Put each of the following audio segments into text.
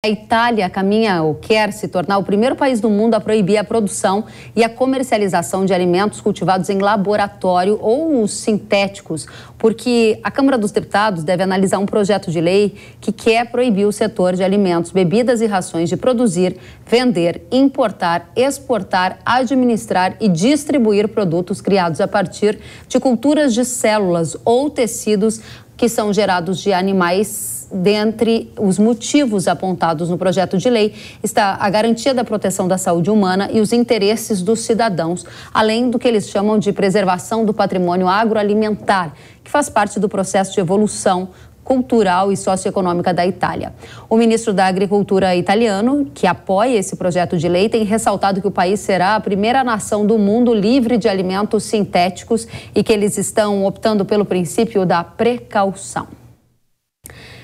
A Itália caminha ou quer se tornar o primeiro país do mundo a proibir a produção e a comercialização de alimentos cultivados em laboratório ou os sintéticos, porque a Câmara dos Deputados deve analisar um projeto de lei que quer proibir o setor de alimentos, bebidas e rações de produzir, vender, importar, exportar, administrar e distribuir produtos criados a partir de culturas de células ou tecidos que são gerados de animais. Dentre os motivos apontados no projeto de lei está a garantia da proteção da saúde humana e os interesses dos cidadãos, além do que eles chamam de preservação do patrimônio agroalimentar, que faz parte do processo de evolução cultural e socioeconômica da Itália. O ministro da Agricultura italiano, que apoia esse projeto de lei, tem ressaltado que o país será a primeira nação do mundo livre de alimentos sintéticos e que eles estão optando pelo princípio da precaução.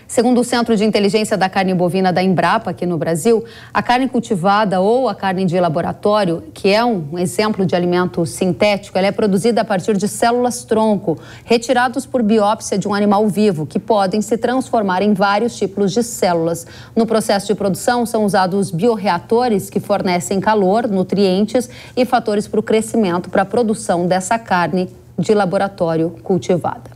Segundo o Centro de Inteligência da Carne Bovina da Embrapa, aqui no Brasil, a carne cultivada ou a carne de laboratório, que é um exemplo de alimento sintético, ela é produzida a partir de células-tronco, retirados por biópsia de um animal vivo, que podem se transformar em vários tipos de células. No processo de produção, são usados bioreatores que fornecem calor, nutrientes e fatores para o crescimento, para a produção dessa carne de laboratório cultivada.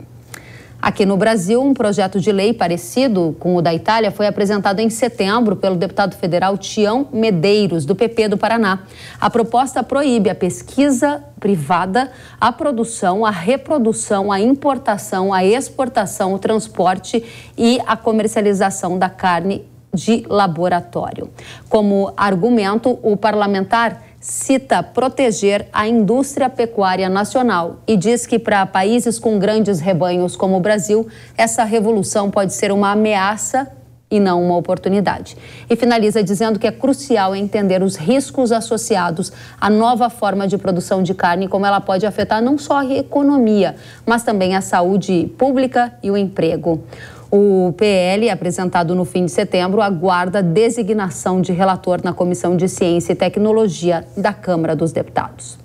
Aqui no Brasil, um projeto de lei parecido com o da Itália foi apresentado em setembro pelo deputado federal Tião Medeiros, do PP do Paraná. A proposta proíbe a pesquisa privada, a produção, a reprodução, a importação, a exportação, o transporte e a comercialização da carne de laboratório. Como argumento, o parlamentar cita proteger a indústria pecuária nacional e diz que para países com grandes rebanhos como o Brasil, essa revolução pode ser uma ameaça e não uma oportunidade. E finaliza dizendo que é crucial entender os riscos associados à nova forma de produção de carne, como ela pode afetar não só a economia, mas também a saúde pública e o emprego. O PL, apresentado no fim de setembro, aguarda designação de relator na Comissão de Ciência e Tecnologia da Câmara dos Deputados.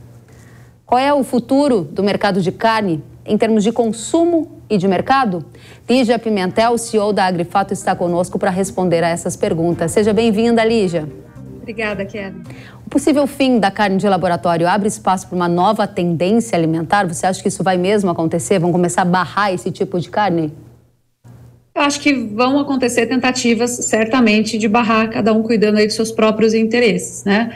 Qual é o futuro do mercado de carne em termos de consumo e de mercado? Lígia Pimentel, CEO da Agrifato, está conosco para responder a essas perguntas. Seja bem-vinda, Lígia. Obrigada, Kelly. O possível fim da carne de laboratório abre espaço para uma nova tendência alimentar? Você acha que isso vai mesmo acontecer? Vão começar a barrar esse tipo de carne? Eu acho que vão acontecer tentativas, certamente, de barrar, cada um cuidando aí dos seus próprios interesses, né?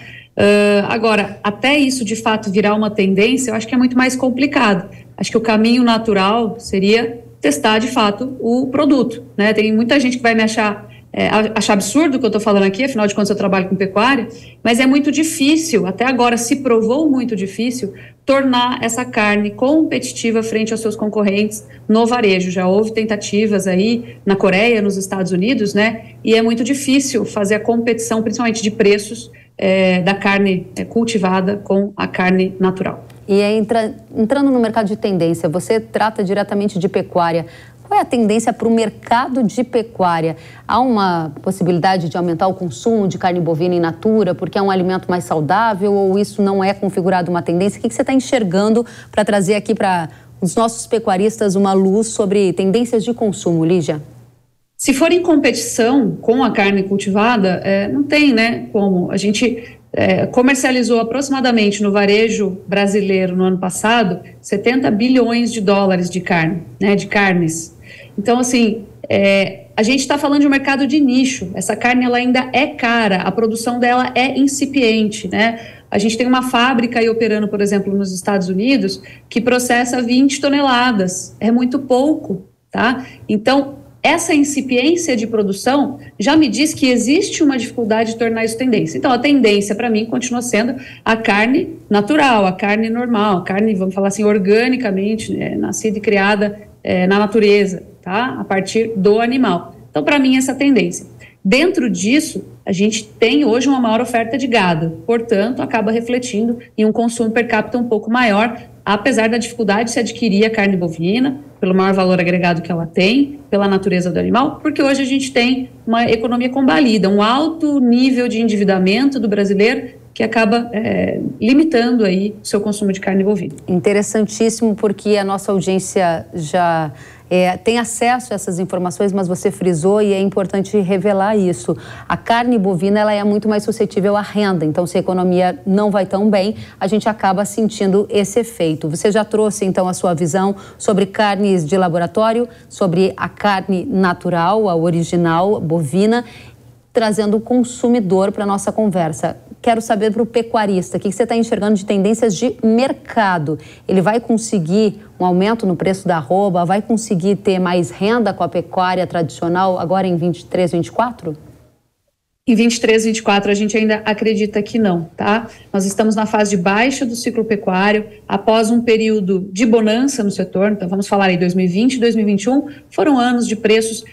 Agora, até isso de fato virar uma tendência, eu acho que é muito mais complicado. Acho que o caminho natural seria testar de fato o produto, né? Tem muita gente que vai me achar absurdo o que eu estou falando aqui, afinal de contas eu trabalho com pecuária, mas é muito difícil, até agora se provou muito difícil, tornar essa carne competitiva frente aos seus concorrentes no varejo. Já houve tentativas aí na Coreia, nos Estados Unidos, né? E é muito difícil fazer a competição, principalmente de preços, da carne cultivada com a carne natural. E entrando no mercado de tendência, você trata diretamente de pecuária. Qual é a tendência para o mercado de pecuária? Há uma possibilidade de aumentar o consumo de carne bovina in natura porque é um alimento mais saudável ou isso não é configurado uma tendência? O que você está enxergando para trazer aqui para os nossos pecuaristas uma luz sobre tendências de consumo, Lígia? Se for em competição com a carne cultivada, não tem, né, como. A gente comercializou aproximadamente no varejo brasileiro no ano passado 70 bilhões de dólares de carne, né, de carnes. Então, assim, a gente está falando de um mercado de nicho. Essa carne ela ainda é cara, a produção dela é incipiente, né? A gente tem uma fábrica aí operando, por exemplo, nos Estados Unidos, que processa 20 toneladas. É muito pouco, tá? Então, essa incipiência de produção já me diz que existe uma dificuldade de tornar isso tendência. Então, a tendência, para mim, continua sendo a carne natural, a carne normal, a carne, vamos falar assim, organicamente, nascida e criada na natureza, tá? A partir do animal. Então, para mim, essa tendência. Dentro disso, a gente tem hoje uma maior oferta de gado, portanto, acaba refletindo em um consumo per capita um pouco maior, apesar da dificuldade de se adquirir a carne bovina, pelo maior valor agregado que ela tem, pela natureza do animal, porque hoje a gente tem uma economia combalida, um alto nível de endividamento do brasileiro que acaba limitando aí o seu consumo de carne bovina. Interessantíssimo, porque a nossa audiência já tem acesso a essas informações, mas você frisou e é importante revelar isso. A carne bovina ela é muito mais suscetível à renda, então se a economia não vai tão bem, a gente acaba sentindo esse efeito. Você já trouxe então a sua visão sobre carnes de laboratório, sobre a carne natural, a original bovina, trazendo o consumidor para a nossa conversa. Quero saber para o pecuarista, o que você está enxergando de tendências de mercado? Ele vai conseguir um aumento no preço da arroba? Vai conseguir ter mais renda com a pecuária tradicional agora em 23, 24? Em 23, 24 a gente ainda acredita que não, tá? Nós estamos na fase de baixa do ciclo pecuário, após um período de bonança no setor, então vamos falar aí 2020 e 2021, foram anos de preços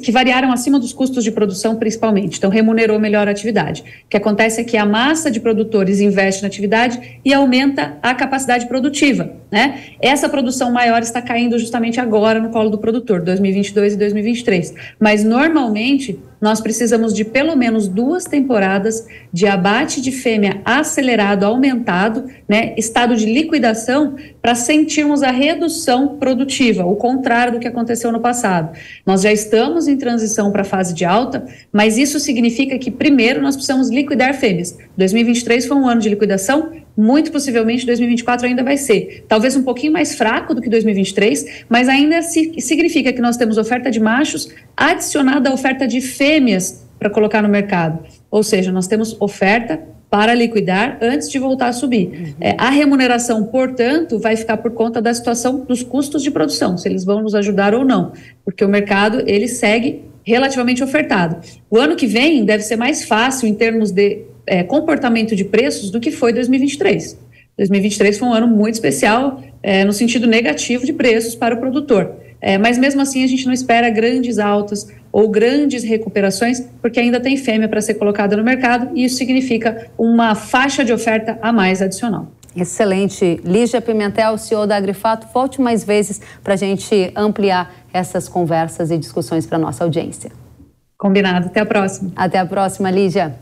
que variaram acima dos custos de produção principalmente, então remunerou melhor a atividade. O que acontece é que a massa de produtores investe na atividade e aumenta a capacidade produtiva, né? Essa produção maior está caindo justamente agora no colo do produtor, 2022 e 2023, mas normalmente nós precisamos de pelo menos 2 temporadas de abate de fêmea acelerado, aumentado, né, estado de liquidação, para sentirmos a redução produtiva, o contrário do que aconteceu no passado. Nós já estamos em transição para a fase de alta, mas isso significa que primeiro nós precisamos liquidar fêmeas. 2023 foi um ano de liquidação, muito possivelmente 2024 ainda vai ser. Talvez um pouquinho mais fraco do que 2023, mas ainda significa que nós temos oferta de machos adicionada à oferta de fêmeas para colocar no mercado. Ou seja, nós temos oferta para liquidar antes de voltar a subir. A remuneração, portanto, vai ficar por conta da situação dos custos de produção, se eles vão nos ajudar ou não, porque o mercado ele segue relativamente ofertado. O ano que vem deve ser mais fácil em termos de comportamento de preços do que foi 2023. 2023 foi um ano muito especial no sentido negativo de preços para o produtor. Mas mesmo assim a gente não espera grandes altas ou grandes recuperações, porque ainda tem fêmea para ser colocada no mercado e isso significa uma faixa de oferta a mais adicional. Excelente. Lígia Pimentel, CEO da Agrifato, volte mais vezes para a gente ampliar essas conversas e discussões para a nossa audiência. Combinado. Até a próxima. Até a próxima, Lígia.